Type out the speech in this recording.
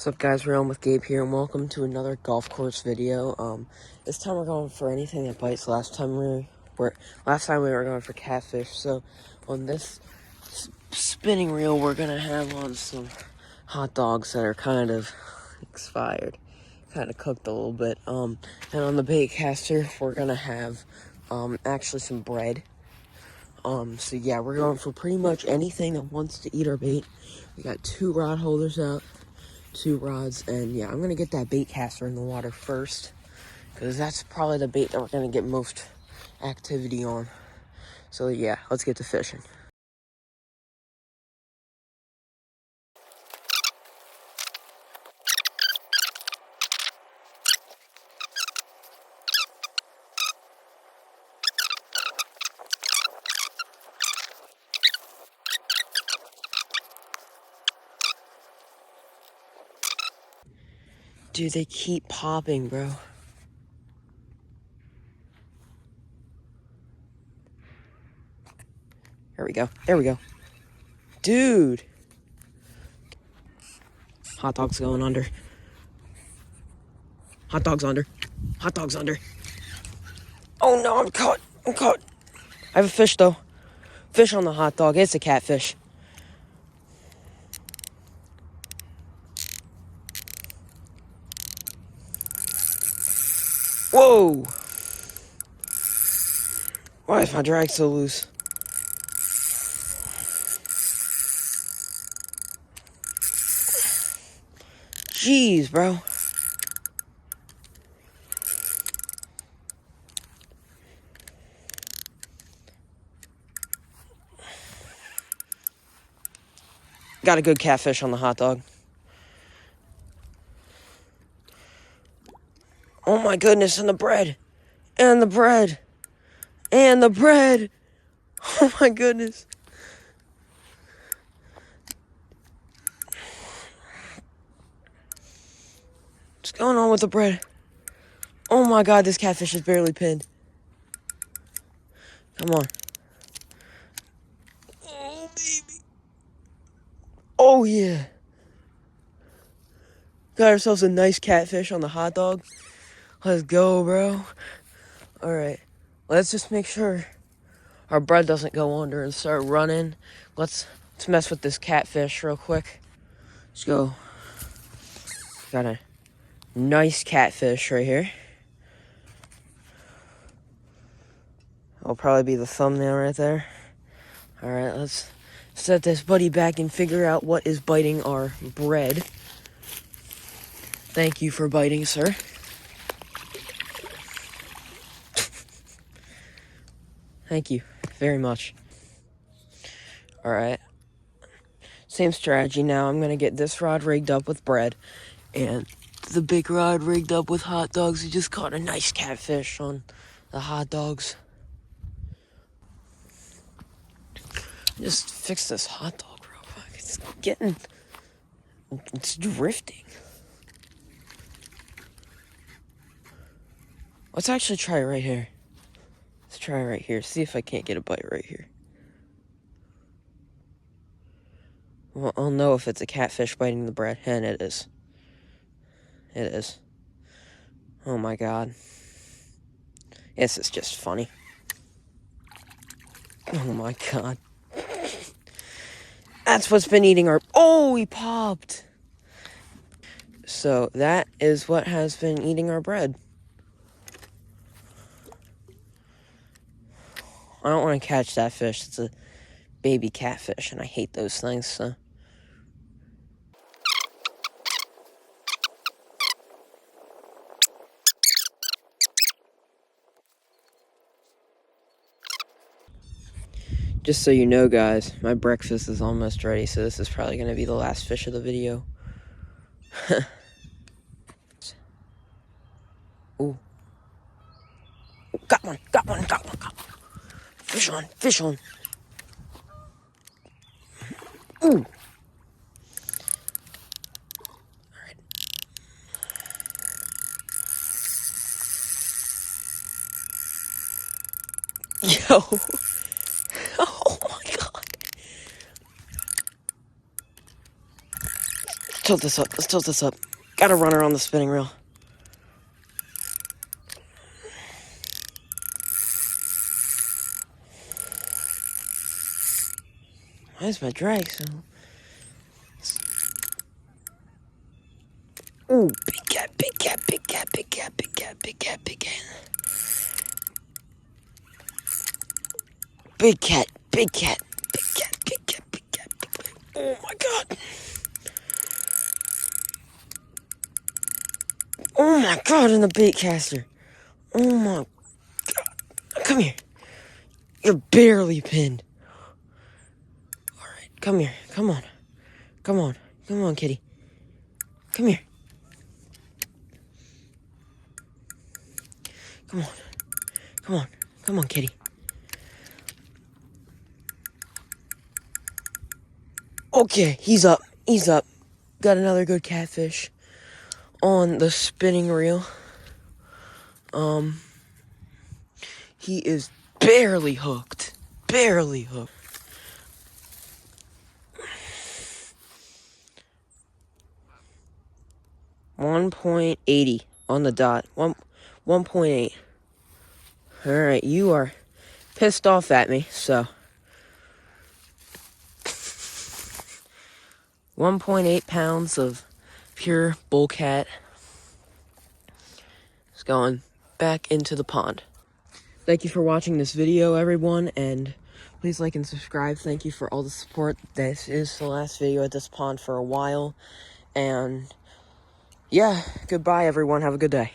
What's up, guys? Realm with Gabe here, and welcome to another golf course video. This time we're going for anything that bites. Last time we were going for catfish. So on this spinning reel, we're gonna have on some hot dogs that are kind of expired, kind of cooked a little bit. And on the bait caster, we're gonna have actually some bread. So yeah, we're going for pretty much anything that wants to eat our bait. We got 2 rod holders out. 2 rods, and yeah, I'm gonna get that bait caster in the water first because that's probably the bait that we're gonna get most activity on. So yeah, let's get to fishing. Dude, they keep popping, bro. There we go. There we go. Dude. Hot dog's going under. Hot dog's under. Hot dog's under. Oh no, I'm caught. I'm caught. I have a fish though. Fish on the hot dog. It's a catfish. Whoa. Why is my drag so loose? Jeez, bro. Got a good catfish on the hot dog. Oh my goodness, and the bread. And the bread. And the bread. Oh my goodness. What's going on with the bread? Oh my god, this catfish is barely pinned. Come on. Oh, baby. Oh, yeah. Got ourselves a nice catfish on the hot dog. Let's go, bro. Alright. Let's just make sure our bread doesn't go under and start running. Let's mess with this catfish real quick. Let's go. Got a nice catfish right here. That'll probably be the thumbnail right there. Alright, let's set this buddy back and figure out what is biting our bread. Thank you for biting, sir. Thank you very much. Alright. Same strategy now. I'm going to get this rod rigged up with bread and the big rod rigged up with hot dogs. We just caught a nice catfish on the hot dogs. Just fix this hot dog real quick. It's drifting. Let's actually try it right here. Let's try it right here. See if I can't get a bite right here. Well, I'll know if it's a catfish biting the bread. And it is. It is. Oh my god. This is just funny. Oh my god. That's what's been eating our... Oh, he popped! So, that is what has been eating our bread. I don't want to catch that fish. It's a baby catfish, and I hate those things, so... Just so you know, guys, my breakfast is almost ready, so this is probably going to be the last fish of the video. Ooh. Got one. Fish on. Ooh. Alright. Yo. Oh my god. tilt this up. Let's tilt this up. Gotta run around the spinning reel. Why is my drag so... Ooh, big cat, big cat, big cat, big cat, big cat, big cat, big cat. Big cat, big cat, big cat, big cat, big cat, big cat. Oh my god. Oh my god, in the bait caster. Oh my god. Come here. You're barely pinned. Alright, come here. Come on. Come on. Come on, kitty. Come here. Come on. Come on. Come on, kitty. Okay, he's up. He's up. Got another good catfish on the spinning reel. He is barely hooked. Barely hooked. $1.80 on the dot. 1.8. Alright, you are pissed off at me, so 1.8 pounds of pure bullcat is going back into the pond. Thank you for watching this video, everyone, and please like and subscribe. Thank you for all the support. This is the last video at this pond for a while, and yeah, goodbye, everyone. Have a good day.